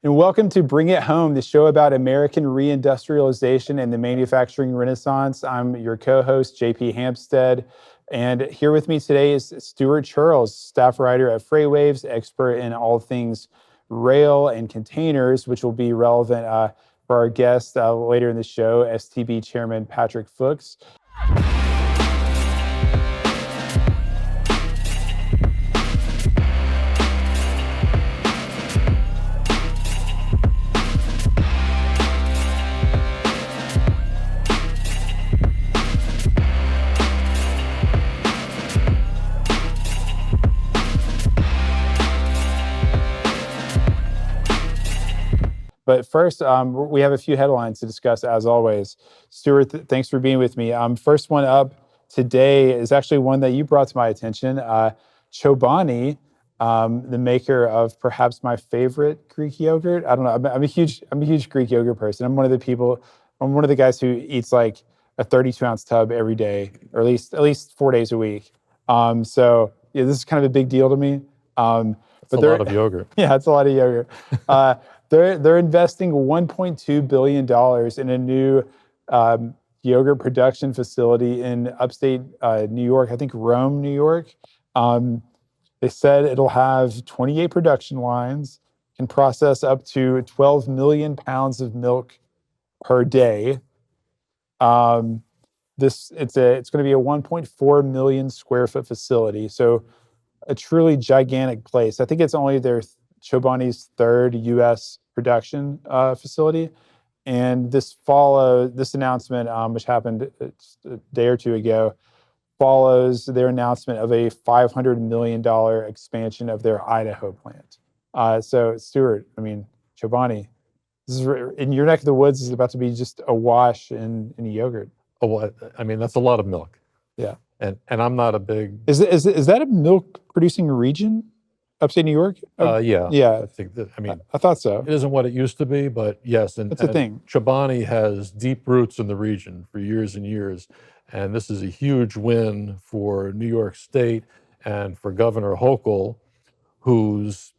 and welcome to Bring It Home, the show about American reindustrialization and the manufacturing renaissance. I'm your co-host, JP Hampstead, and here with me today is Stuart Chirls, staff writer at Freightwaves, expert in all things rail and containers, which will be relevant for our guest later in the show, STB Chairman Patrick Fuchs. But first, we have a few headlines to discuss, as always. Stuart, thanks for being with me. First one up today is actually one that you brought to my attention. Chobani, the maker of perhaps my favorite Greek yogurt. I don't know. I'm a huge Greek yogurt person. I'm one of the guys who eats like a 32-ounce tub every day, or at least 4 days a week. So yeah, this is kind of a big deal to me. It's a lot of yogurt. Yeah, it's a lot of yogurt. They're investing $1.2 billion in a new yogurt production facility in upstate New York, I think Rome, New York. They said it'll have 28 production lines, can process up to 12 million pounds of milk per day. It's going to be a 1.4 million square foot facility, so a truly gigantic place. I think it's only Chobani's third U.S. production facility, and this announcement, which happened a day or two ago, follows their announcement of a $500 million expansion of their Idaho plant. So, Stuart, Chobani, this is in your neck of the woods. Is about to be just awash in yogurt. Oh, well, that's a lot of milk. Yeah, and I'm not a big. Is that a milk producing region? Upstate New York? Yeah. Yeah. I think that, I thought so. It isn't what it used to be, but yes. That's a thing. Chobani has deep roots in the region for years and years. And this is a huge win for New York State and for Governor Hochul, who's,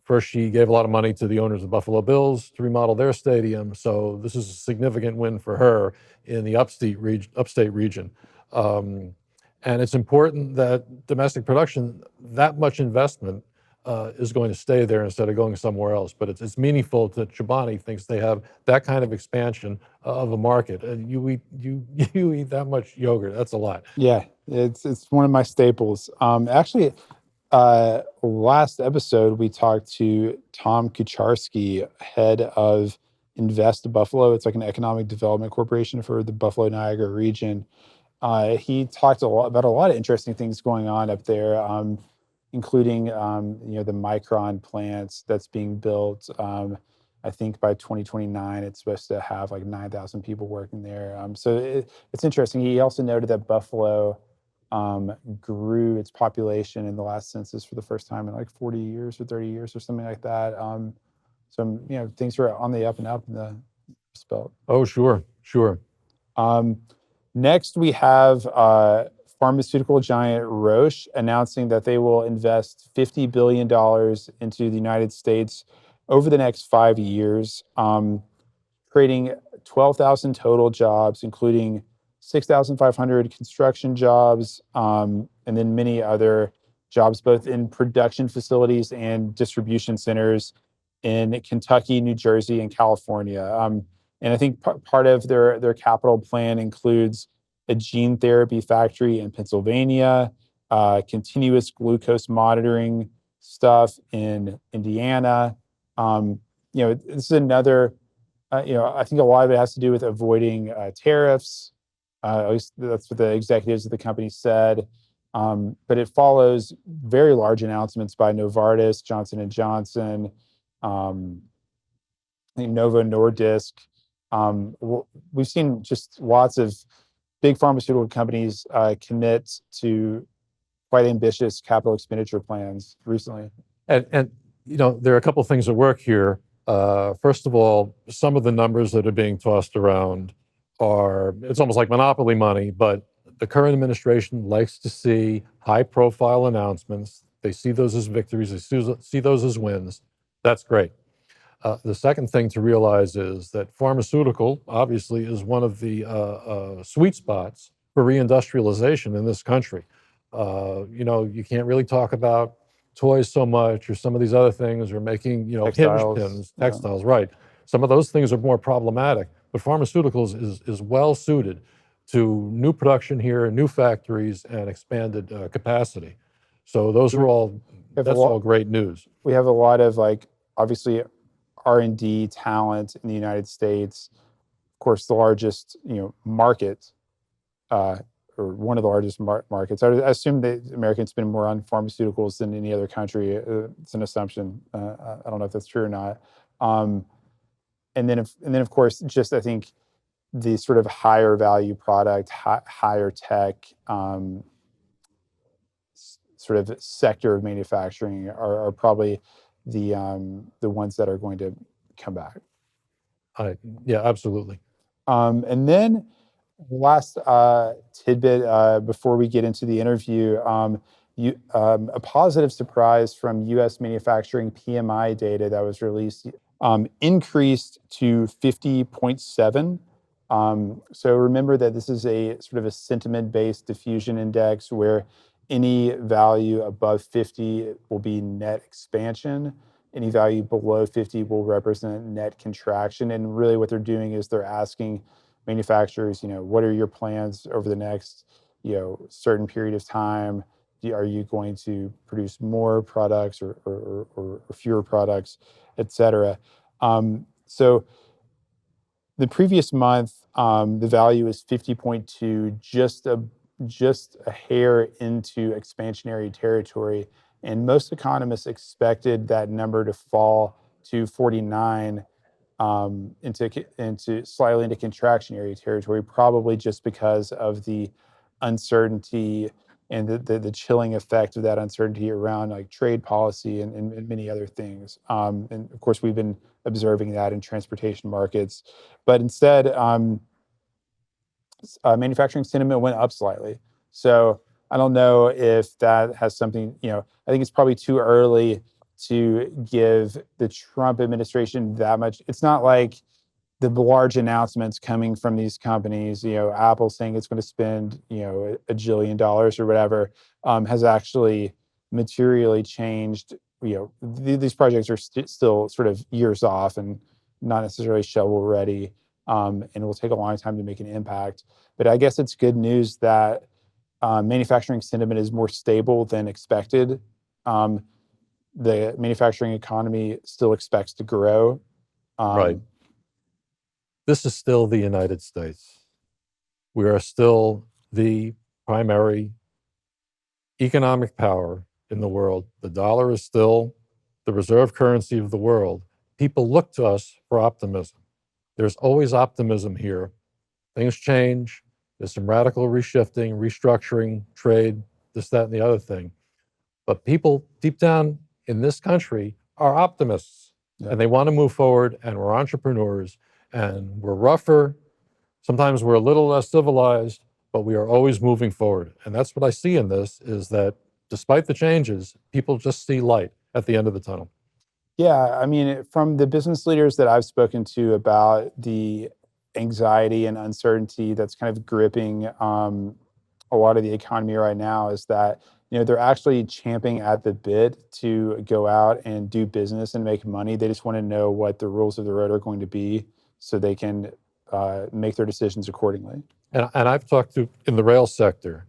first she gave a lot of money to the owners of the Buffalo Bills to remodel their stadium. So this is a significant win for her in the upstate region. And it's important that domestic production, that much investment is going to stay there instead of going somewhere else. But it's meaningful that Chobani thinks they have that kind of expansion of a market. And you eat that much yogurt, that's a lot. Yeah, it's one of my staples. Actually, last episode we talked to Tom Kucharski, head of Invest Buffalo. It's like an economic development corporation for the Buffalo Niagara region. He talked about a lot of interesting things going on up there, including the Micron plant that's being built. I think by 2029, it's supposed to have like 9,000 people working there. So it's interesting. He also noted that Buffalo grew its population in the last census for the first time in like 40 years or 30 years or something like that. So things are on the up and up in the Rust Belt. Oh, sure. Next, we have pharmaceutical giant Roche announcing that they will invest $50 billion into the United States over the next 5 years, creating 12,000 total jobs, including 6,500 construction jobs, and then many other jobs, both in production facilities and distribution centers in Kentucky, New Jersey, and California. And I think part of their capital plan includes a gene therapy factory in Pennsylvania, continuous glucose monitoring stuff in Indiana. This is another, I think a lot of it has to do with avoiding tariffs. At least that's what the executives of the company said. But it follows very large announcements by Novartis, Johnson & Johnson, I think Novo Nordisk. We've seen just lots of big pharmaceutical companies commit to quite ambitious capital expenditure plans recently. And there are a couple of things at work here. First of all, some of the numbers that are being tossed around it's almost like monopoly money, but the current administration likes to see high-profile announcements. They see those as victories. They see those as wins. That's great. The second thing to realize is that pharmaceutical, obviously, is one of the sweet spots for reindustrialization in this country. You can't really talk about toys so much, or some of these other things, or making, hinge Textiles. pins, textiles, right. Some of those things are more problematic, but pharmaceuticals is well suited to new production here, new factories, and expanded capacity. So that's all great news. We have a lot of, like, obviously R&D talent in the United States. Of course, the largest, market, or one of the largest markets. I assume that Americans spend more on pharmaceuticals than any other country. It's an assumption. I don't know if that's true or not. And then of course, just I think the sort of higher value product, higher tech, sort of sector of manufacturing are probably the ones that are going to come back. Yeah, absolutely. And then last tidbit before we get into the interview, a positive surprise from U.S. manufacturing PMI data that was released increased to 50.7. So remember that this is a sort of a sentiment-based diffusion index where any value above 50 will be net expansion. Any value below 50 will represent net contraction. And really what they're doing is they're asking manufacturers, what are your plans over the next, certain period of time? Are you going to produce more products or fewer products, et cetera? So the previous month, the value is 50.2, just a hair into expansionary territory. And most economists expected that number to fall to 49, into slightly into contractionary territory, probably just because of the uncertainty and the chilling effect of that uncertainty around, like, trade policy and many other things. And of course, we've been observing that in transportation markets. But instead, manufacturing sentiment went up slightly. So I don't know if that has something, I think it's probably too early to give the Trump administration that much. It's not like the large announcements coming from these companies, Apple saying it's going to spend, $1 jillion or whatever, has actually materially changed. These projects are still sort of years off and not necessarily shovel ready, and it will take a long time to make an impact. But I guess it's good news that manufacturing sentiment is more stable than expected. The manufacturing economy still expects to grow. Right. This is still the United States. We are still the primary economic power in the world. The dollar is still the reserve currency of the world. People look to us for optimism. There's always optimism here. Things change. There's some radical reshifting, restructuring, trade, this, that, and the other thing. But people deep down in this country are optimists, and they want to move forward, and we're entrepreneurs, and we're rougher. Sometimes we're a little less civilized, but we are always moving forward. And that's what I see in this, is that despite the changes, people just see light at the end of the tunnel. Yeah, I mean, from the business leaders that I've spoken to about the anxiety and uncertainty that's kind of gripping a lot of the economy right now, is that they're actually champing at the bit to go out and do business and make money. They just want to know what the rules of the road are going to be, so they can make their decisions accordingly. And I've talked to, in the rail sector,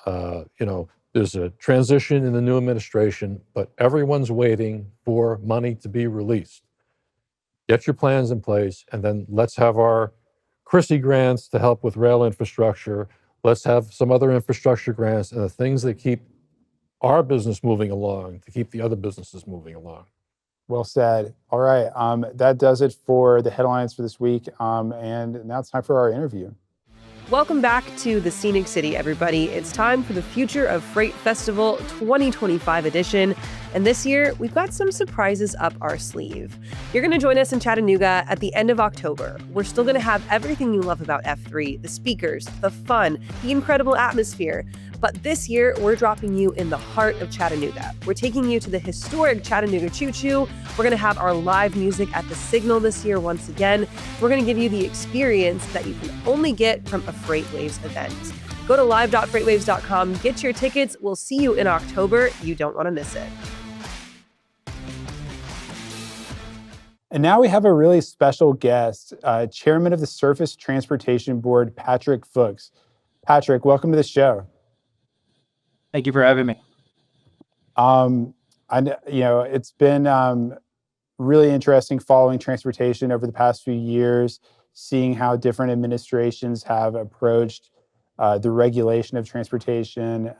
there's a transition in the new administration, but everyone's waiting for money to be released. Get your plans in place, and then let's have our Chrissy grants to help with rail infrastructure. Let's have some other infrastructure grants and the things that keep our business moving along, to keep the other businesses moving along. Well said. All right. That does it for the headlines for this week. And now it's time for our interview. Welcome back to the Scenic City, everybody. It's time for the Future of Freight Festival 2025 edition. And this year, we've got some surprises up our sleeve. You're going to join us in Chattanooga at the end of October. We're still going to have everything you love about F3, the speakers, the fun, the incredible atmosphere. But this year, we're dropping you in the heart of Chattanooga. We're taking you to the historic Chattanooga Choo Choo. We're going to have our live music at the Signal this year once again. We're going to give you the experience that you can only get from a FreightWaves event. Go to live.freightwaves.com, get your tickets. We'll see you in October. You don't want to miss it. And now we have a really special guest, Chairman of the Surface Transportation Board, Patrick Fuchs. Patrick, welcome to the show. Thank you for having me. It's been really interesting following transportation over the past few years, seeing how different administrations have approached the regulation of transportation.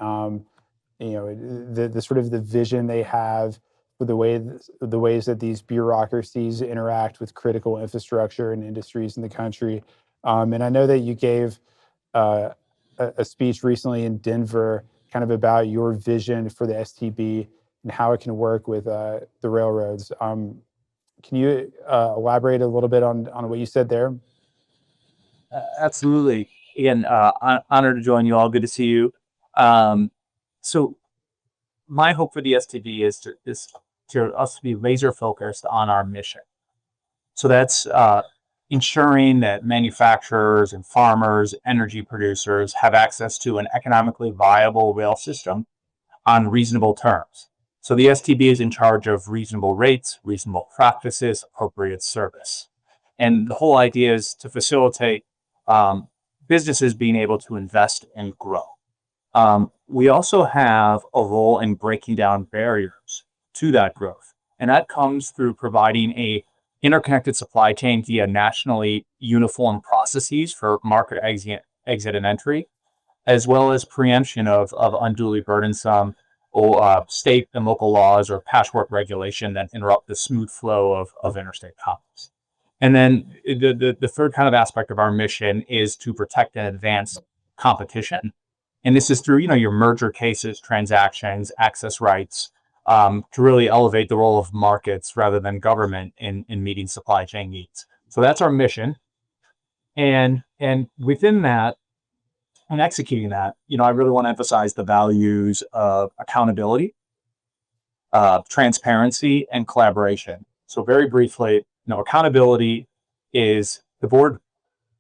The sort of the vision they have for the ways that these bureaucracies interact with critical infrastructure and industries in the country. And I know that you gave a speech recently in Denver, kind of about your vision for the STB and how it can work with the railroads. Can you elaborate a little bit on what you said there? Absolutely. Again, honored to join you all. Good to see you. So my hope for the STB is to us to be laser focused on our mission. So that's ensuring that manufacturers and farmers, energy producers have access to an economically viable rail system on reasonable terms. So the STB is in charge of reasonable rates, reasonable practices, appropriate service. And the whole idea is to facilitate businesses being able to invest and grow. We also have a role in breaking down barriers to that growth. And that comes through providing a interconnected supply chain via nationally uniform processes for market exit and entry, as well as preemption of unduly burdensome or state and local laws or patchwork regulation that interrupt the smooth flow of interstate commerce. And then the third kind of aspect of our mission is to protect and advance competition. And this is through, your merger cases, transactions, access rights, to really elevate the role of markets rather than government in meeting supply chain needs. So that's our mission. And within that, and executing that, I really want to emphasize the values of accountability, transparency, and collaboration. So very briefly, accountability is the board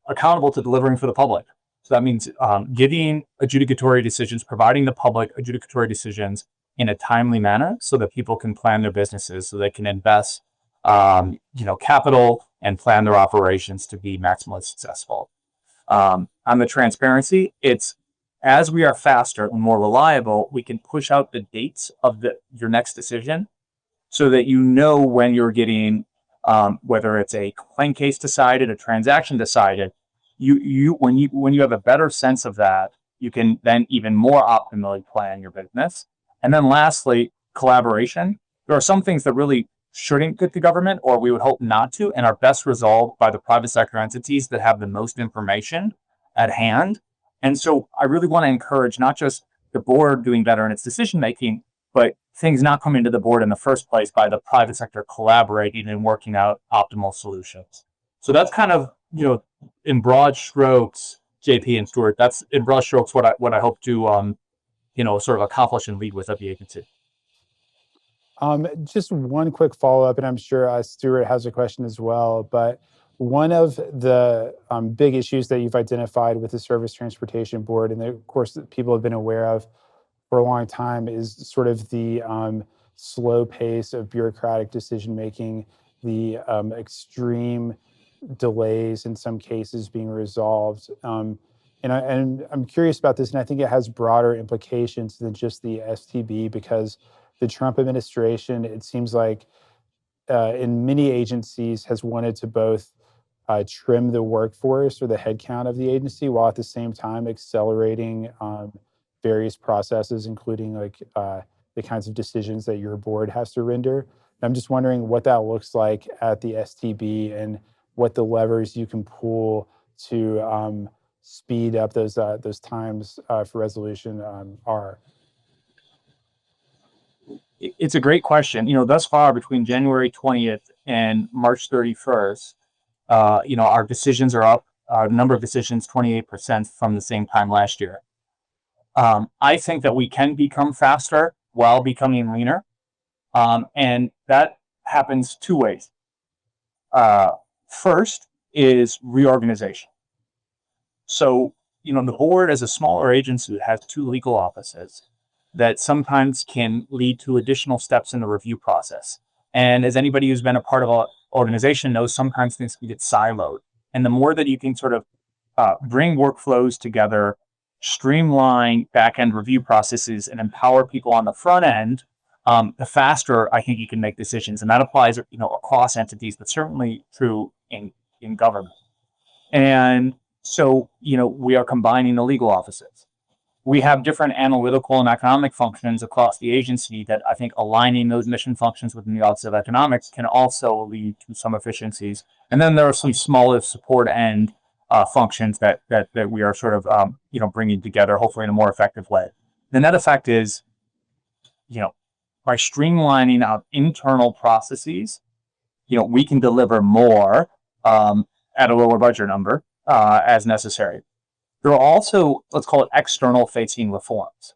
accountable to delivering for the public. So that means giving adjudicatory decisions, providing the public adjudicatory decisions in a timely manner so that people can plan their businesses, so they can invest, capital and plan their operations to be maximally successful. On the transparency, it's as we are faster and more reliable, we can push out the dates of your next decision so that when you're getting, whether it's a claim case decided, a transaction decided, when you have a better sense of that, you can then even more optimally plan your business. And then lastly, collaboration. There are some things that really shouldn't get to government, or we would hope not to, and are best resolved by the private sector entities that have the most information at hand. And so I really want to encourage not just the board doing better in its decision making, but things not coming to the board in the first place by the private sector collaborating and working out optimal solutions. So that's kind of, in broad strokes, JP and Stuart, that's in broad strokes what I hope to sort of accomplish and lead with at the agency. Just one quick follow-up, and I'm sure Stuart has a question as well, but one of the big issues that you've identified with the Surface Transportation Board, and of course that people have been aware of for a long time, is sort of the slow pace of bureaucratic decision-making, the extreme delays in some cases being resolved. And I'm curious about this, and I think it has broader implications than just the STB, because the Trump administration, it seems like in many agencies, has wanted to both trim the workforce or the headcount of the agency while at the same time accelerating various processes, including the kinds of decisions that your board has to render. And I'm just wondering what that looks like at the STB and what the levers you can pull to speed up those times for resolution are. It's a great question. Thus far between January 20th and March 31st, our decisions are up. Our number of decisions 28% from the same time last year. I think that we can become faster while becoming leaner, and that happens two ways. First is reorganization. So, the board as a smaller agency has two legal offices that sometimes can lead to additional steps in the review process. And as anybody who's been a part of an organization knows, sometimes things can get siloed. And the more that you can sort of bring workflows together, streamline back-end review processes, and empower people on the front end, the faster I think you can make decisions. And that applies, across entities, but certainly true in government. And so, we are combining the legal offices. We have different analytical and economic functions across the agency that I think aligning those mission functions within the Office of Economics can also lead to some efficiencies. And then there are some smaller support end functions that we are sort of, bringing together, hopefully in a more effective way. The net effect is, by streamlining our internal processes, we can deliver more at a lower budget number as necessary. There are also, let's call it, external facing reforms.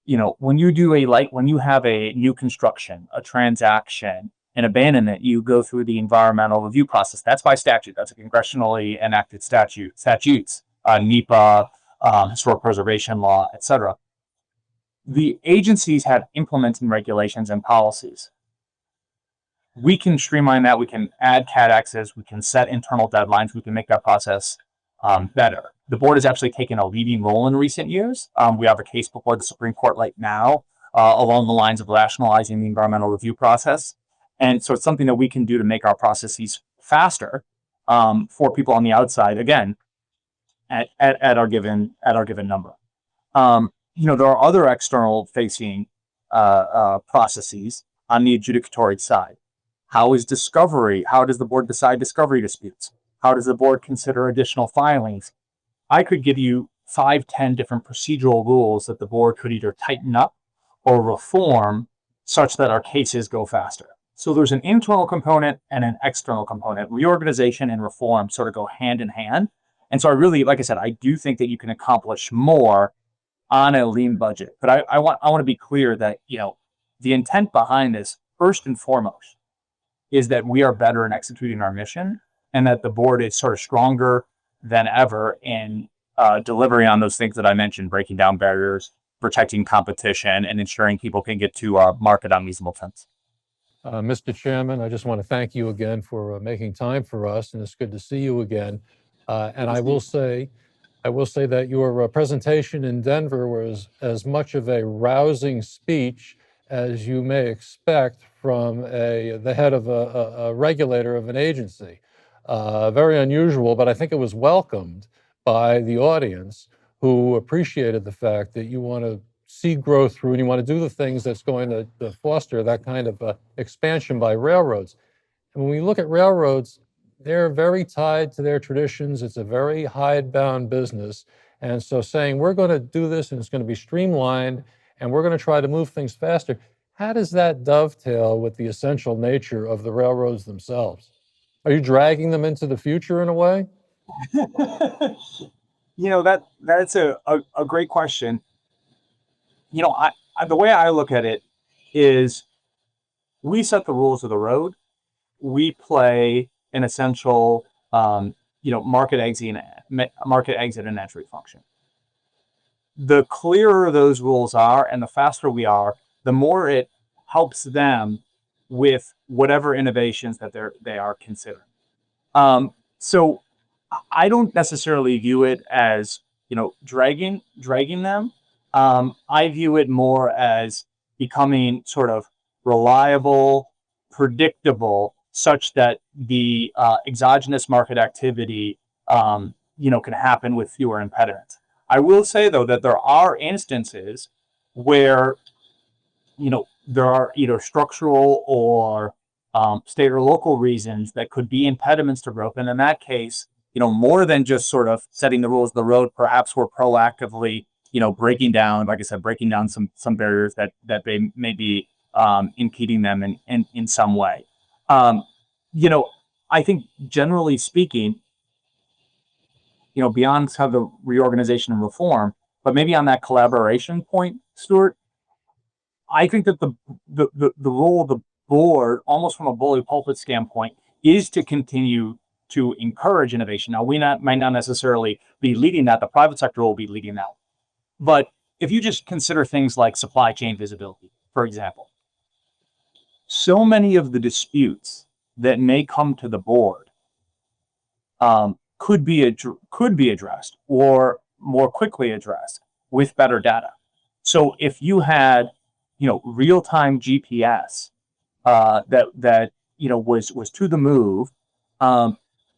When you have a new construction, a transaction, an abandonment, you go through the environmental review process. That's by statute. That's a congressionally enacted statutes, NEPA, historic preservation law, etc. The agencies have implementing regulations and policies. We can streamline that. We can add CADXs. We can set internal deadlines. We can make that process better. The board has actually taken a leading role in recent years. We have a case before the Supreme Court right now along the lines of rationalizing the environmental review process. And so it's something that we can do to make our processes faster for people on the outside, again, at our given number. There are other external facing processes on the adjudicatory side. How does the board decide discovery disputes? How does the board consider additional filings? I could give you 5-10 different procedural rules that the board could either tighten up or reform such that our cases go faster. So there's an internal component and an external component. Reorganization and reform sort of go hand in hand. And so I really, like I said, I do think that you can accomplish more on a lean budget. But I want to be clear that, the intent behind this, first and foremost, is that we are better in executing our mission and that the board is sort of stronger than ever in delivering on those things that I mentioned, breaking down barriers, protecting competition, and ensuring people can get to market on reasonable terms. Mr. Chairman, I just want to thank you again for making time for us, and it's good to see you again. And I will say that your presentation in Denver was as much of a rousing speech as you may expect from the head of a regulator of an agency. Very unusual, but I think it was welcomed by the audience, who appreciated the fact that you want to see growth through and you want to do the things that's going to foster that kind of expansion by railroads. And when we look at railroads, they're very tied to their traditions. It's a very hidebound business. And so saying we're going to do this and it's going to be streamlined and we're going to try to move things faster, how does that dovetail with the essential nature of the railroads themselves? Are you dragging them into the future in a way? That's a great question. The way I look at it is we set the rules of the road. We play an essential, market exit and entry function. The clearer those rules are and the faster we are, the more it helps them with whatever innovations that they are considering. So I don't necessarily view it as, dragging them. I view it more as becoming sort of reliable, predictable, such that the exogenous market activity, can happen with fewer impediments. I will say, though, that there are instances where, there are either structural or state or local reasons that could be impediments to growth. And in that case, more than just sort of setting the rules of the road, perhaps we're proactively, breaking down, like I said, breaking down some barriers that may be impeding them in some way. Um, I think generally speaking, beyond kind of the reorganization and reform, but maybe on that collaboration point, Stuart, I think that the role of the board, almost from a bully pulpit standpoint, is to continue to encourage innovation. Now, might not necessarily be leading that; the private sector will be leading that. But if you just consider things like supply chain visibility, for example, so many of the disputes that may come to the board could be addressed or more quickly addressed with better data. So if you had, real-time GPS that was to the move,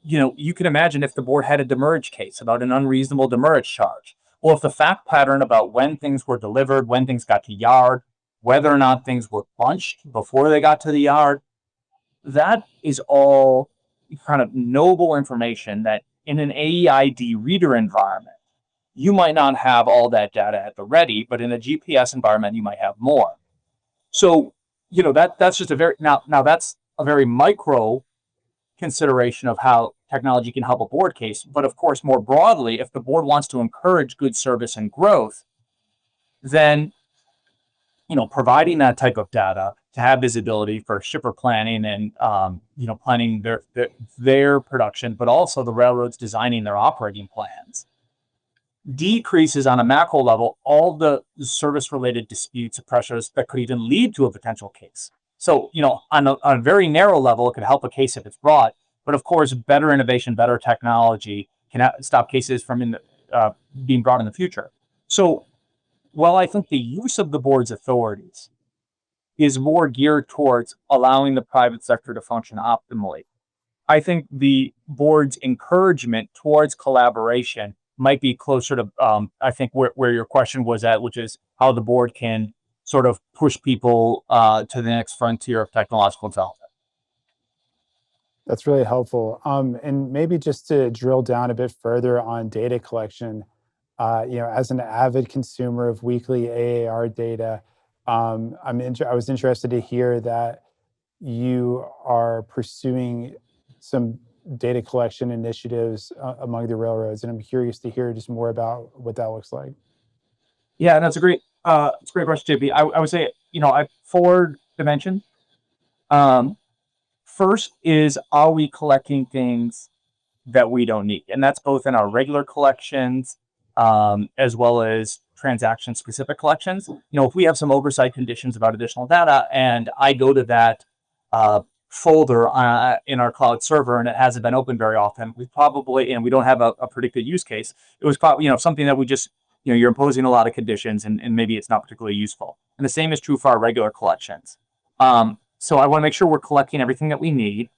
you can imagine if the board had a demurrage case about an unreasonable demurrage charge. Well, if the fact pattern about when things were delivered, when things got to yard, whether or not things were punched before they got to the yard, that is all kind of noble information that in an AEID reader environment, you might not have all that data at the ready, but in a GPS environment, you might have more. So, that's just now that's a very micro consideration of how technology can help a board case. But of course, more broadly, if the board wants to encourage good service and growth, then providing that type of data to have visibility for shipper planning and planning their production, but also the railroads designing their operating plans, decreases on a macro level all the service-related disputes and pressures that could even lead to a potential case. So, on a very narrow level, it could help a case if it's brought, but of course, better innovation, better technology can stop cases from being brought in the future. So, while I think the use of the board's authorities is more geared towards allowing the private sector to function optimally, I think the board's encouragement towards collaboration might be closer to, I think, where your question was at, which is how the board can sort of push people to the next frontier of technological development. That's really helpful. And maybe just to drill down a bit further on data collection, as an avid consumer of weekly AAR data, I was interested to hear that you are pursuing some data collection initiatives among the railroads, and I'm curious to hear just more about what that looks like. Yeah, that's it's a great question, JP. I would say, I have four dimensions. First is, are we collecting things that we don't need? And that's both in our regular collections, as well as transaction-specific collections. If we have some oversight conditions about additional data, and I go to that folder in our cloud server, and it hasn't been opened very often, and we don't have a predicted use case. It was probably something that we just you're imposing a lot of conditions, and maybe it's not particularly useful. And the same is true for our regular collections. So I want to make sure we're collecting everything that we need.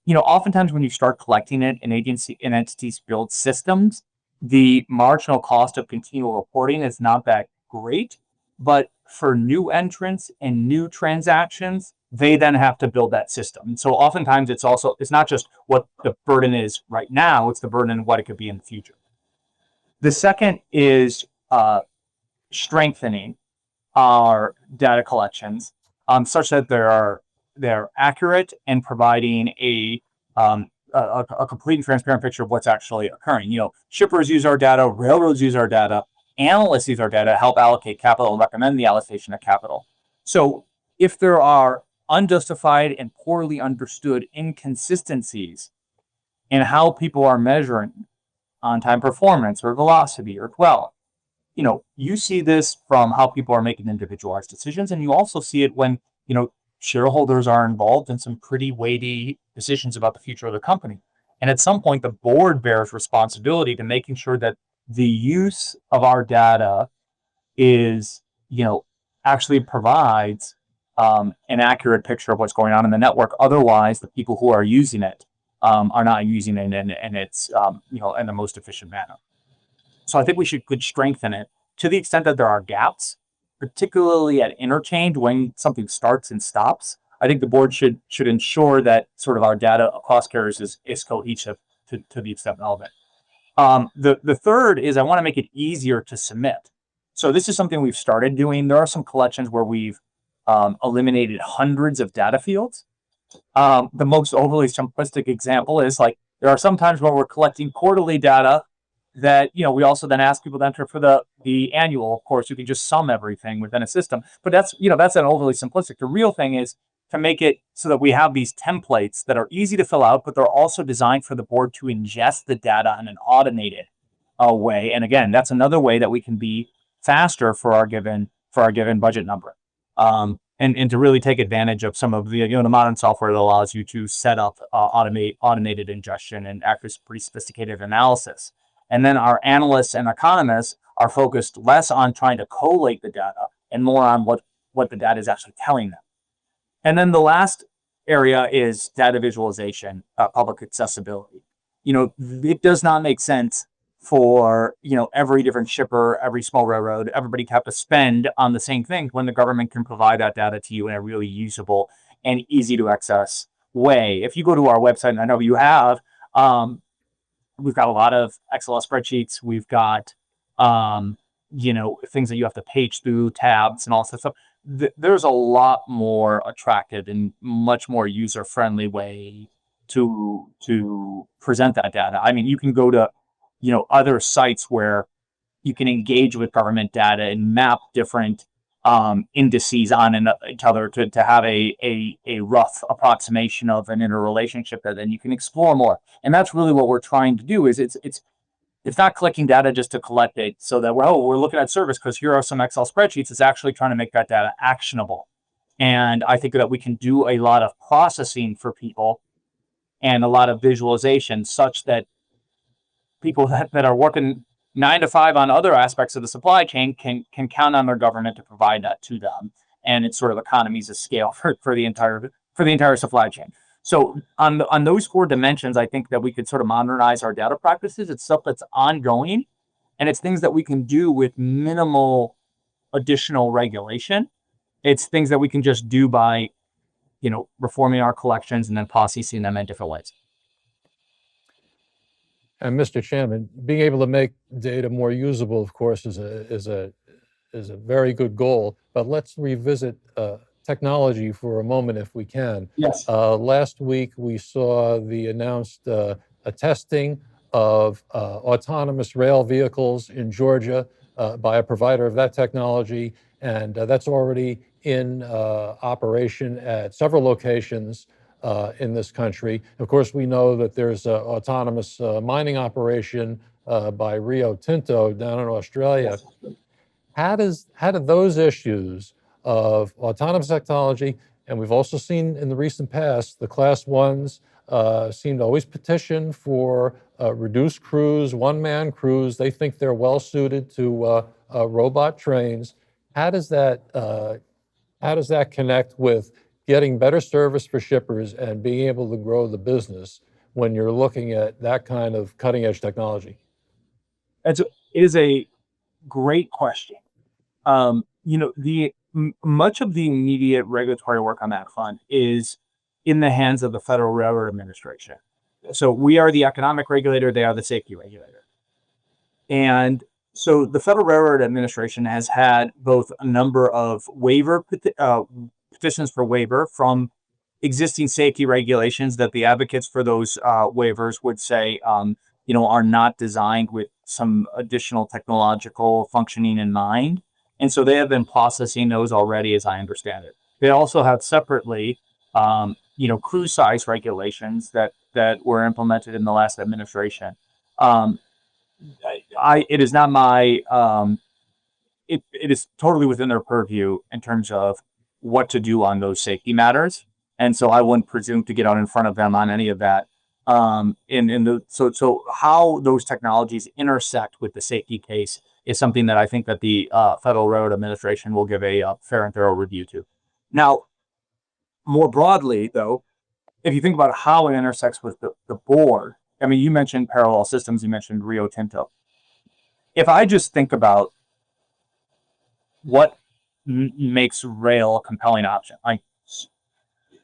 Oftentimes when you start collecting it, an agency and entities build systems, the marginal cost of continual reporting is not that great. But for new entrants and new transactions, they then have to build that system. And so oftentimes it's not just what the burden is right now, it's the burden and what it could be in the future. The second is strengthening our data collections such that they're accurate and providing a complete and transparent picture of what's actually occurring. Shippers use our data, railroads use our data, analysts use our data to help allocate capital and recommend the allocation of capital. So if there are unjustified and poorly understood inconsistencies in how people are measuring on-time performance or velocity or dwell, you see this from how people are making individualized decisions, and you also see it when, shareholders are involved in some pretty weighty decisions about the future of the company. And at some point, the board bears responsibility to making sure that the use of our data is, actually provides an accurate picture of what's going on in the network. Otherwise, the people who are using it are not using it in its, in the most efficient manner. So I think we could strengthen it to the extent that there are gaps, particularly at interchange when something starts and stops. I think the board should ensure that sort of our data across carriers is cohesive to the extent relevant. The third is I want to make it easier to submit. So this is something we've started doing. There are some collections where we've eliminated hundreds of data fields. The most overly simplistic example is like there are some times where we're collecting quarterly data that we also then ask people to enter for the annual. Of course, you can just sum everything within a system, but that's an overly simplistic. The real thing is to make it so that we have these templates that are easy to fill out, but they're also designed for the board to ingest the data in an automated way. And again, that's another way that we can be faster for our given budget number. And to really take advantage of some of the the modern software that allows you to set up automated ingestion and access pretty sophisticated analysis. And then our analysts and economists are focused less on trying to collate the data and more on what the data is actually telling them. And then the last area is data visualization, public accessibility. It does not make sense for every different shipper, every small railroad, everybody to have to spend on the same thing when the government can provide that data to you in a really usable and easy to access way. If you go to our website, and I know you have, we've got a lot of Excel spreadsheets. We've got things that you have to page through, tabs and all that stuff. There's a lot more attractive and much more user-friendly way to present that data. I mean, you can go to other sites where you can engage with government data and map different indices on each other to have a rough approximation of an interrelationship that then you can explore more. And that's really what we're trying to do. Is it's not collecting data just to collect it so that we're looking at service because here are some Excel spreadsheets. It's actually trying to make that data actionable. And I think that we can do a lot of processing for people and a lot of visualization such that people that are working 9 to 5 on other aspects of the supply chain can count on their government to provide that to them. And it's sort of economies of scale for the entire supply chain. So on those 4 dimensions, I think that we could sort of modernize our data practices. It's stuff that's ongoing, and it's things that we can do with minimal additional regulation. It's things that we can just do by, reforming our collections and then processing them in different ways. And Mr. Chairman, being able to make data more usable, of course, is a very good goal. But let's revisit technology for a moment, if we can. Yes. Last week, we saw the announced testing of autonomous rail vehicles in Georgia by a provider of that technology, and that's already in operation at several locations in this country. Of course, we know that there's an autonomous mining operation by Rio Tinto down in Australia. How do those issues of autonomous technology, and we've also seen in the recent past, the class ones seem to always petition for reduced crews, one-man crews. They think they're well suited to robot trains. How does that connect with getting better service for shippers and being able to grow the business when you're looking at that kind of cutting-edge technology? It is a great question. Much of the immediate regulatory work on that front is in the hands of the Federal Railroad Administration. So we are the economic regulator, they are the safety regulator. And so the Federal Railroad Administration has had both a number of petitions for waiver from existing safety regulations that the advocates for those waivers would say, are not designed with some additional technological functioning in mind. And so they have been processing those already, as I understand it. They also have separately, crew size regulations that were implemented in the last administration. It is not my, it is totally within their purview in terms of what to do on those safety matters. And so I wouldn't presume to get out in front of them on any of that. So how those technologies intersect with the safety case is something that I think that the Federal Railroad Administration will give a fair and thorough review to. Now, more broadly, though, if you think about how it intersects with the board, I mean, you mentioned parallel systems, you mentioned Rio Tinto. If I just think about what makes rail a compelling option, I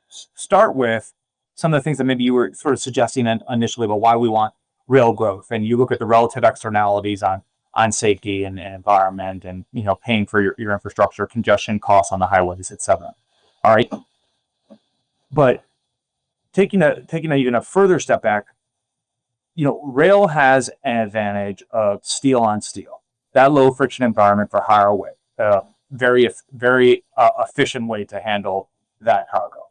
start with some of the things that maybe you were sort of suggesting initially about why we want rail growth. And you look at the relative externalities on on safety and environment, and paying for your infrastructure, congestion costs on the highways, etc. All right, but taking even a further step back, rail has an advantage of steel on steel, that low friction environment for higher weight, very efficient way to handle that cargo.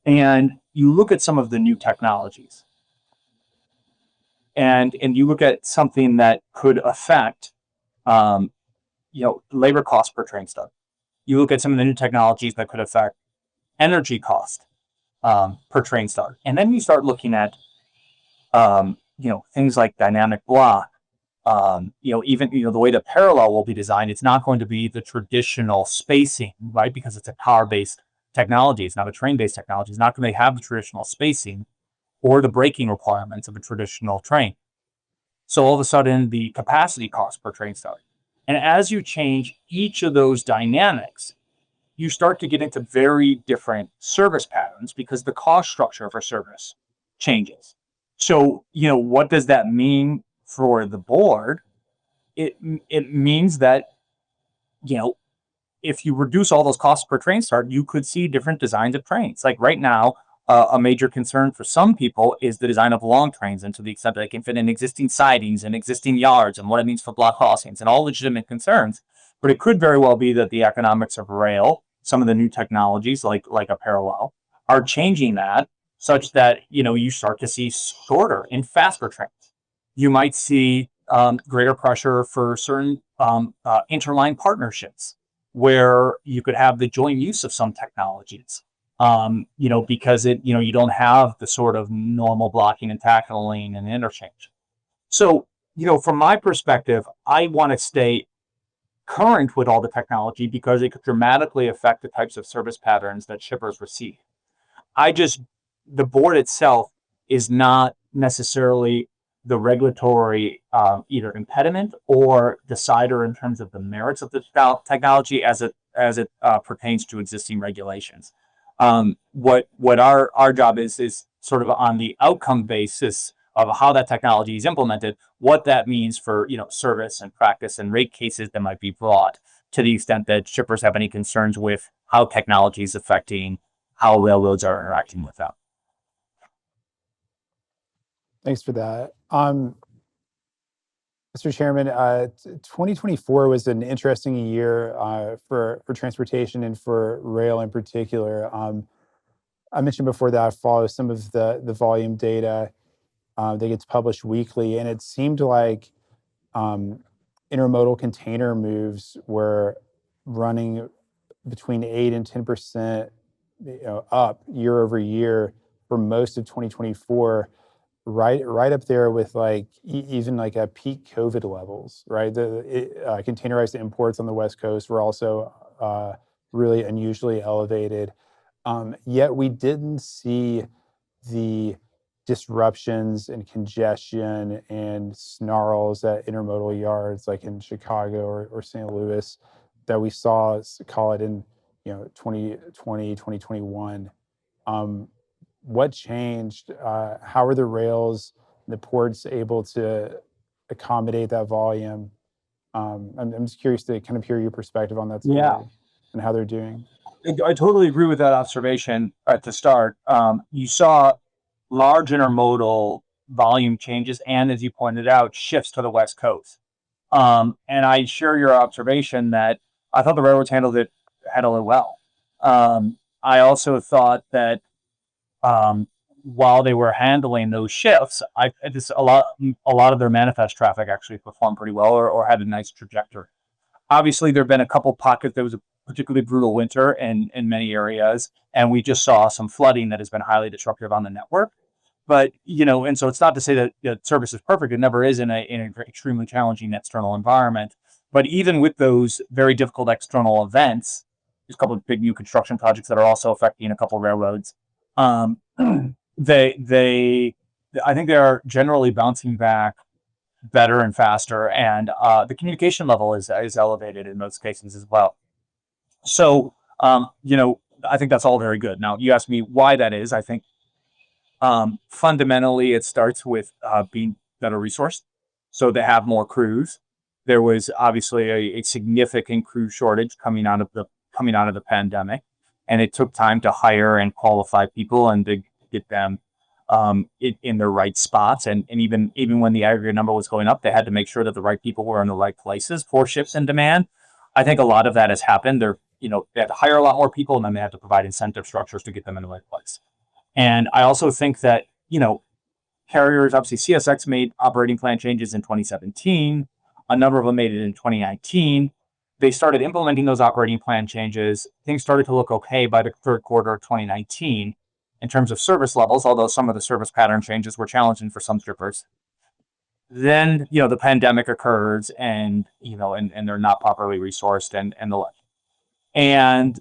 And you look at some of the new technologies, and you look at something that could affect, labor cost per train start. You look at some of the new technologies that could affect energy cost per train start, and then you start looking at, things like dynamic block. Even the way the parallel will be designed, it's not going to be the traditional spacing, right? Because it's a car-based technology. It's not a train-based technology. It's not going to have the traditional spacing or the braking requirements of a traditional train. So all of a sudden, the capacity cost per train start. And as you change each of those dynamics, you start to get into very different service patterns because the cost structure for service changes. So, what does that mean for the board? It means that, if you reduce all those costs per train start, you could see different designs of trains. Like right now, a major concern for some people is the design of long trains, and to the extent that they can fit in existing sidings and existing yards, and what it means for block crossings, and all legitimate concerns. But it could very well be that the economics of rail, some of the new technologies like a parallel, are changing that such that you start to see shorter and faster trains. You might see greater pressure for certain interline partnerships where you could have the joint use of some technologies. Because you don't have the sort of normal blocking and tackling and interchange. So, from my perspective, I want to stay current with all the technology because it could dramatically affect the types of service patterns that shippers receive. The board itself is not necessarily the regulatory either impediment or decider in terms of the merits of the technology as it pertains to existing regulations. What our job is sort of on the outcome basis of how that technology is implemented, what that means for service and practice and rate cases that might be brought, to the extent that shippers have any concerns with how technology is affecting how railroads are interacting with them. Thanks for that. Mr. Chairman, 2024 was an interesting year for transportation and for rail in particular. I mentioned before that I follow some of the volume data that gets published weekly, and it seemed like intermodal container moves were running between 8 and 10% up year over year for most of 2024. Right up there with like even like a peak COVID levels, right? The containerized imports on the West Coast were also really unusually elevated. Yet we didn't see the disruptions and congestion and snarls at intermodal yards like in Chicago or St. Louis that we saw, call it in 2020, 2021. What changed? How are the rails, the ports able to accommodate that volume? I'm just curious to kind of hear your perspective on that story and how they're doing. I totally agree with that observation at the start. You saw large intermodal volume changes and, as you pointed out, shifts to the West Coast. And I share your observation that I thought the railroads handled it well. I also thought that while they were handling those shifts, a lot of their manifest traffic actually performed pretty well or had a nice trajectory. Obviously, there have been a couple pockets. There was a particularly brutal winter in many areas, and we just saw some flooding that has been highly disruptive on the network. But and so it's not to say that service is perfect. It never is in an extremely challenging external environment. But even with those very difficult external events, there's a couple of big new construction projects that are also affecting a couple of railroads. I think they are generally bouncing back better and faster, and the communication level is elevated in most cases as well. So, I think that's all very good. Now, you asked me why that is. I think fundamentally it starts with being better resourced. so they have more crews. There was obviously a significant crew shortage coming out of the pandemic, and it took time to hire and qualify people and to get them in their right spots. And even when the aggregate number was going up, they had to make sure that the right people were in the right places for shifts in demand. I think a lot of that has happened. They had to hire a lot more people, and then they had to provide incentive structures to get them in the right place. And I also think that, carriers, obviously CSX made operating plan changes in 2017. A number of them made it in 2019. They started implementing those operating plan changes. Things started to look okay by the third quarter of 2019 in terms of service levels, although some of the service pattern changes were challenging for some shippers. Then, the pandemic occurs, and they're not properly resourced and the like. And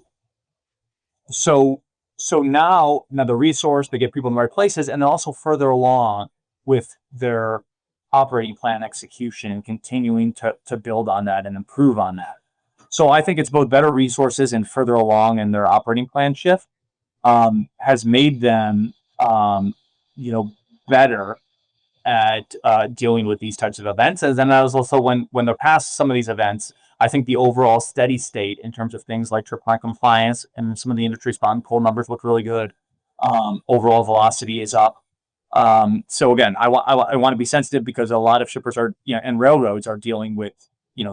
so now the resource, they get people in the right places, and they're also further along with their operating plan execution and continuing to build on that and improve on that. So I think it's both better resources and further along in their operating plan shift has made them, better at dealing with these types of events. And then that was also when they're past some of these events, I think the overall steady state in terms of things like trip plan compliance and some of the industry spot and pull numbers look really good. Overall velocity is up. So again, I want to be sensitive because a lot of shippers are, and railroads are dealing with,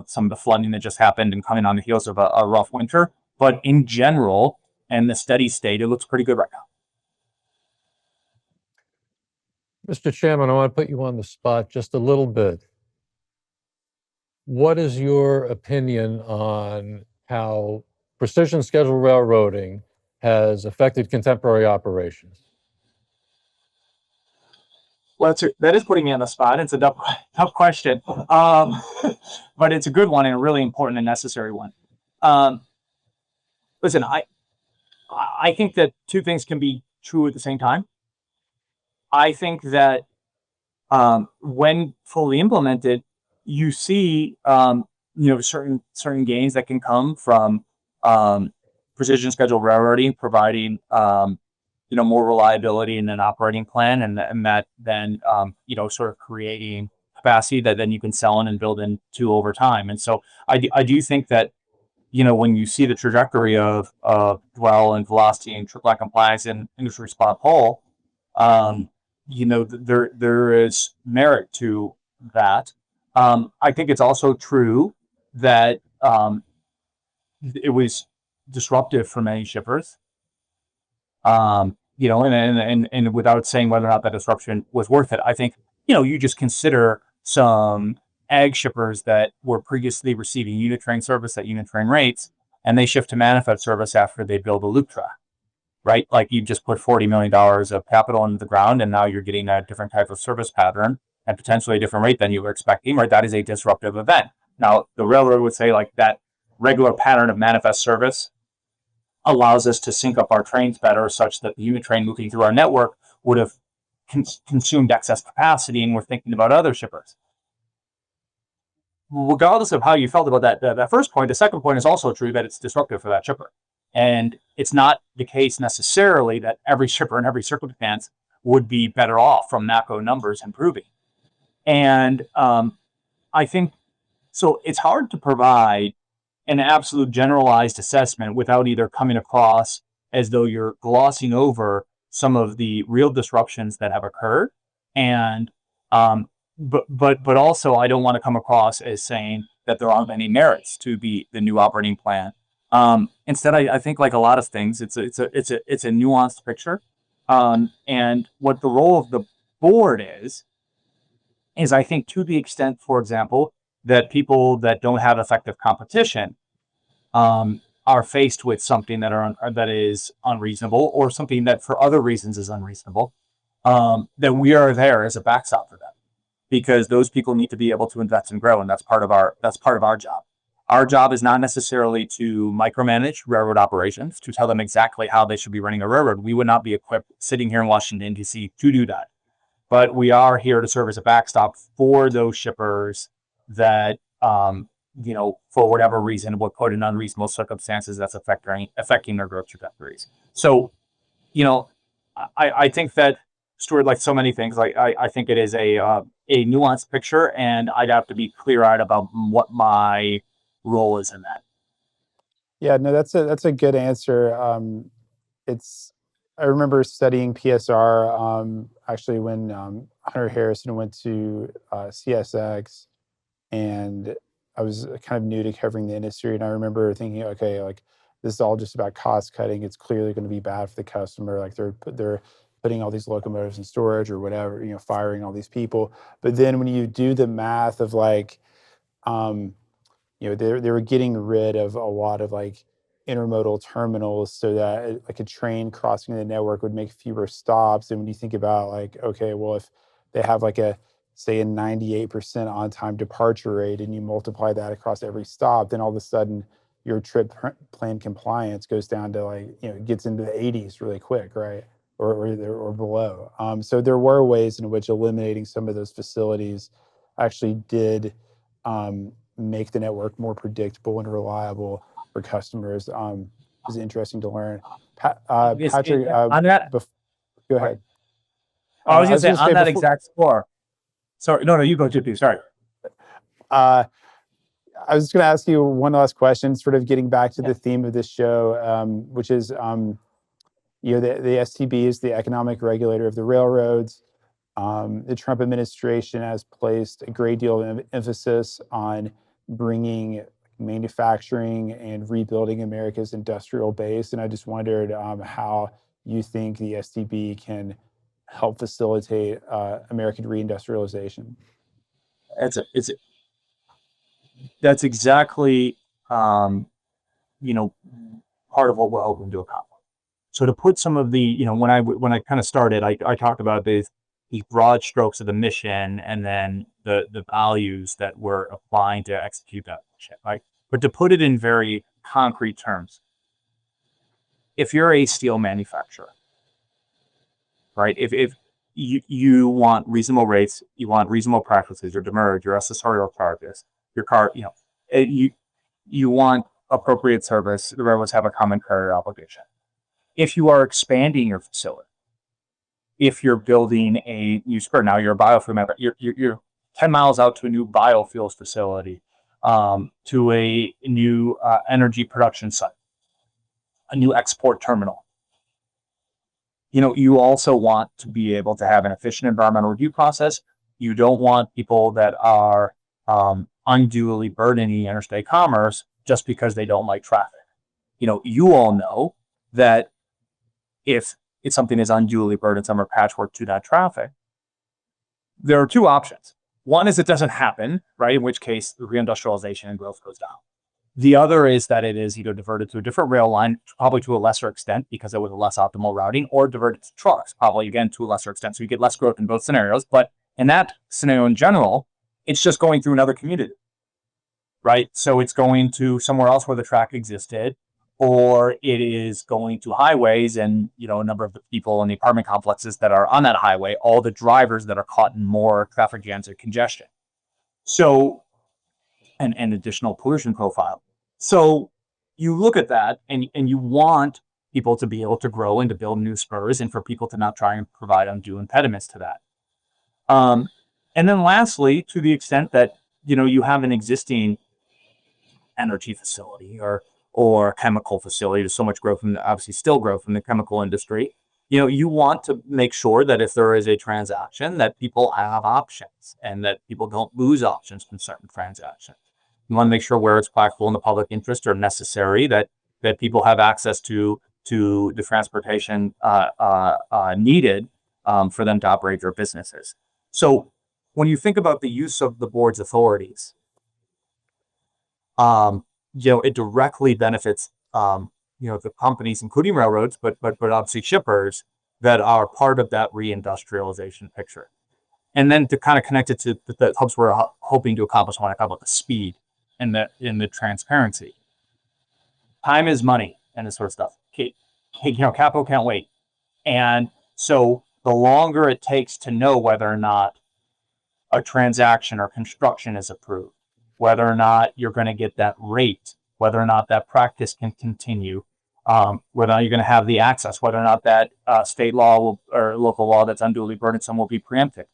some of the flooding that just happened and coming on the heels of a rough winter. But in general, and the steady state, it looks pretty good right now. Mr. Chairman, I want to put you on the spot just a little bit. What is your opinion on how precision scheduled railroading has affected contemporary operations? Well, that is putting me on the spot. It's a tough question, but it's a good one and a really important and necessary one. Listen, I think that two things can be true at the same time. I think that when fully implemented, you see certain gains that can come from precision scheduled railroading, providing more reliability in an operating plan, and that then sort of creating capacity that then you can sell in and build into over time. And so I do think that when you see the trajectory of dwell and velocity and trip plan compliance and industry spot pull, there is merit to that. I think it's also true that it was disruptive for many shippers. And without saying whether or not that disruption was worth it, I think, you just consider some ag shippers that were previously receiving unit train service at unit train rates, and they shift to manifest service after they build a loop track, right? Like you just put $40 million of capital into the ground, and now you're getting a different type of service pattern and potentially a different rate than you were expecting, right? That is a disruptive event. Now, the railroad would say like that regular pattern of manifest service allows us to sync up our trains better such that the unit train moving through our network would have consumed excess capacity, and we're thinking about other shippers. Regardless of how you felt about that first point, the second point is also true that it's disruptive for that shipper. And it's not the case necessarily that every shipper in every circumstance would be better off from macro numbers improving. And I think, so it's hard to provide an absolute generalized assessment without either coming across as though you're glossing over some of the real disruptions that have occurred. And but also I don't want to come across as saying that there aren't any merits to the new operating plan. Instead, I think like a lot of things, it's a nuanced picture. And what the role of the board is I think to the extent, for example, that people that don't have effective competition are faced with something that is unreasonable, or something that for other reasons is unreasonable, that we are there as a backstop for them, because those people need to be able to invest and grow, and that's part of our job. Our job is not necessarily to micromanage railroad operations, to tell them exactly how they should be running a railroad. We would not be equipped sitting here in Washington, D.C. to do that. But we are here to serve as a backstop for those shippers that, for whatever reason, were put in unreasonable circumstances that's affecting their growth trajectories. So, I think that, Stuart, like so many things, like I think it is a a nuanced picture, and I'd have to be clear-eyed about what my role is in that. Yeah, no, that's a good answer. It's I remember studying PSR actually when Hunter Harrison went to CSX, and I was kind of new to covering the industry, and I remember thinking, okay, like this is all just about cost cutting. It's clearly going to be bad for the customer. Like they're putting all these locomotives in storage or whatever, firing all these people. But then when you do the math of like, um, they were getting rid of a lot of like intermodal terminals so that like a train crossing the network would make fewer stops. And when you think about like, okay, well, if they have like a say a 98% on time departure rate and you multiply that across every stop, then all of a sudden your plan compliance goes down to like, it gets into the 80s really quick, right? Or below. So there were ways in which eliminating some of those facilities actually did make the network more predictable and reliable for customers. Is interesting to learn. Patrick, On that, go right. ahead. I was I going to was say going to on say that before. exact score. Sorry, no, you go, JP. Sorry. Uh, I was just going to ask you one last question, sort of getting back to Yeah. the theme of this show, which is, the STB is the economic regulator of the railroads. The Trump administration has placed a great deal of emphasis on bringing manufacturing and rebuilding America's industrial base. And I just wondered how you think the STB can help facilitate American reindustrialization. That's exactly part of what we're hoping to accomplish. So to put some of the, when I kind of started, I talked about these broad strokes of the mission and then the values that we're applying to execute that mission, right? But to put it in very concrete terms, if you're a steel manufacturer, right? If you want reasonable rates, you want reasonable practices, your demurrage, your accessorial charges, your car, you want appropriate service. The railroads have a common carrier obligation. If you are expanding your facility, if you're building a new spur, now you're a biofuel manufacturer, you're 10 miles out to a new biofuels facility, to a new energy production site, a new export terminal. You also want to be able to have an efficient environmental review process. You don't want people that are unduly burdening interstate commerce just because they don't like traffic. You all know that if something is unduly burdensome or patchwork to that traffic, there are two options. One is it doesn't happen, right? In which case the reindustrialization and growth goes down. The other is that it is either diverted to a different rail line, probably to a lesser extent because it was a less optimal routing, or diverted to trucks, probably again to a lesser extent. So you get less growth in both scenarios. But in that scenario in general, it's just going through another community, right? So it's going to somewhere else where the track existed, or it is going to highways and, a number of the people in the apartment complexes that are on that highway, all the drivers that are caught in more traffic jams or congestion. So, and additional pollution profile. So you look at that and you want people to be able to grow and to build new spurs and for people to not try and provide undue impediments to that. And then lastly, to the extent that, you have an existing energy facility or chemical facility. There's so much growth and obviously still growth in the chemical industry. You want to make sure that if there is a transaction that people have options and that people don't lose options from certain transactions. You want to make sure where it's practical in the public interest or necessary that people have access to the transportation needed for them to operate their businesses. So when you think about the use of the board's authorities, it directly benefits, the companies, including railroads, but obviously shippers that are part of that reindustrialization picture. And then to kind of connect it to the hubs we're hoping to accomplish when I talk about the speed and the transparency. Time is money and this sort of stuff. Capital can't wait. And so the longer it takes to know whether or not a transaction or construction is approved, whether or not you're going to get that rate, whether or not that practice can continue, whether or not you're going to have the access, whether or not that state law or local law that's unduly burdensome will be preempted.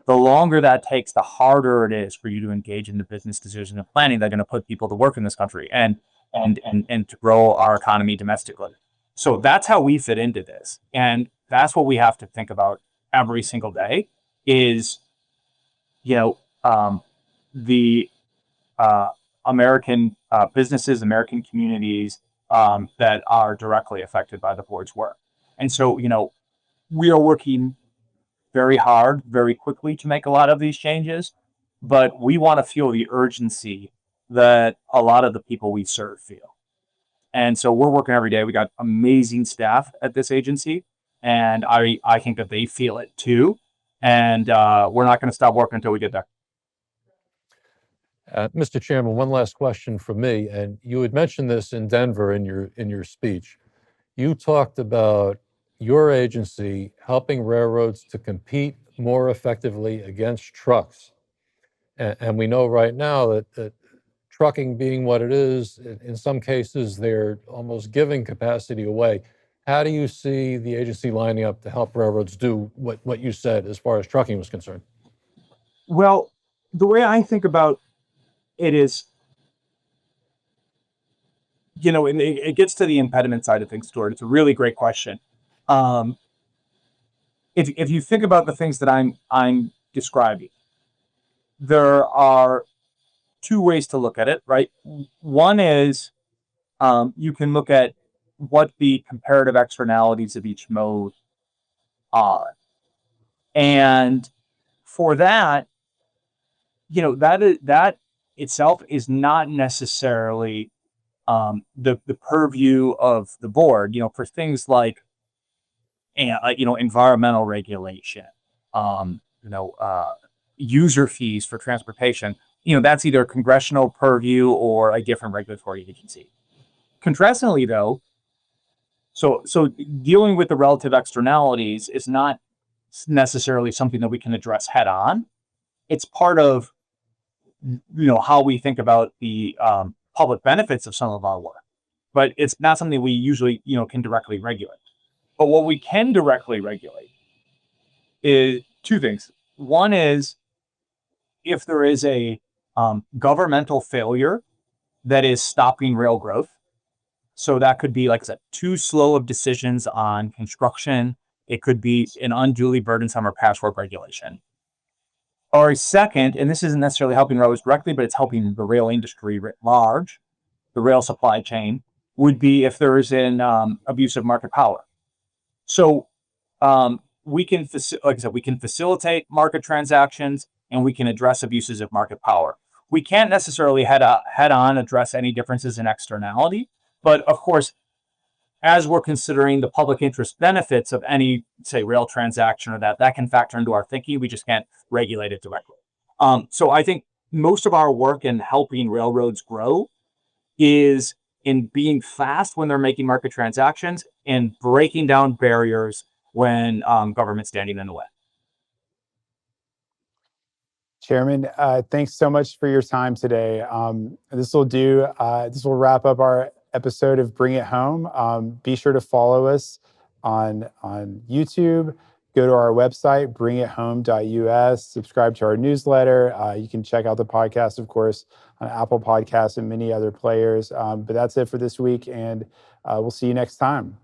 the longer that takes, the harder it is for you to engage in the business decision and planning that are going to put people to work in this country and to grow our economy domestically. So that's how we fit into this. And that's what we have to think about every single day is, you know, the American businesses, American communities that are directly affected by the board's work. And so, we are working very hard, very quickly to make a lot of these changes, but we want to feel the urgency that a lot of the people we serve feel. And so we're working every day. We got amazing staff at this agency, and I think that they feel it too. And we're not going to stop working until we get there. Mr. Chairman, one last question from me, and you had mentioned this in Denver in your speech. You talked about your agency helping railroads to compete more effectively against trucks. And we know right now that trucking being what it is, in some cases, they're almost giving capacity away. How do you see the agency lining up to help railroads do what you said as far as trucking was concerned? Well, the way I think about it is, and it gets to the impediment side of things, Stuart. It's a really great question. If you think about the things that I'm describing, there are two ways to look at it, right? One is you can look at what the comparative externalities of each mode are, and for that, that itself is not necessarily the purview of the board. For things like environmental regulation, user fees for transportation, that's either congressional purview or a different regulatory agency. Contrastingly, though, so dealing with the relative externalities is not necessarily something that we can address head on. It's part of how we think about the public benefits of some of our work, but it's not something we usually can directly regulate. But what we can directly regulate is two things. One is if there is a governmental failure that is stopping rail growth. So that could be, like I said, too slow of decisions on construction. It could be an unduly burdensome or patchwork regulation. Or a second, and this isn't necessarily helping railroads directly, but it's helping the rail industry writ large, the rail supply chain, would be if there is an abuse of market power. So we can, like I said, we can facilitate market transactions and we can address abuses of market power. We can't necessarily head on address any differences in externality, but of course, as we're considering the public interest benefits of any, say, rail transaction or that can factor into our thinking. We just can't regulate it directly. So I think most of our work in helping railroads grow is in being fast when they're making market transactions and breaking down barriers when government's standing in the way. Chairman, thanks so much for your time today. This will wrap up our episode of Bring It Home. Be sure to follow us on YouTube. Go to our website, bringithome.us. Subscribe to our newsletter. You can check out the podcast, of course, on Apple Podcasts and many other players. But that's it for this week, and we'll see you next time.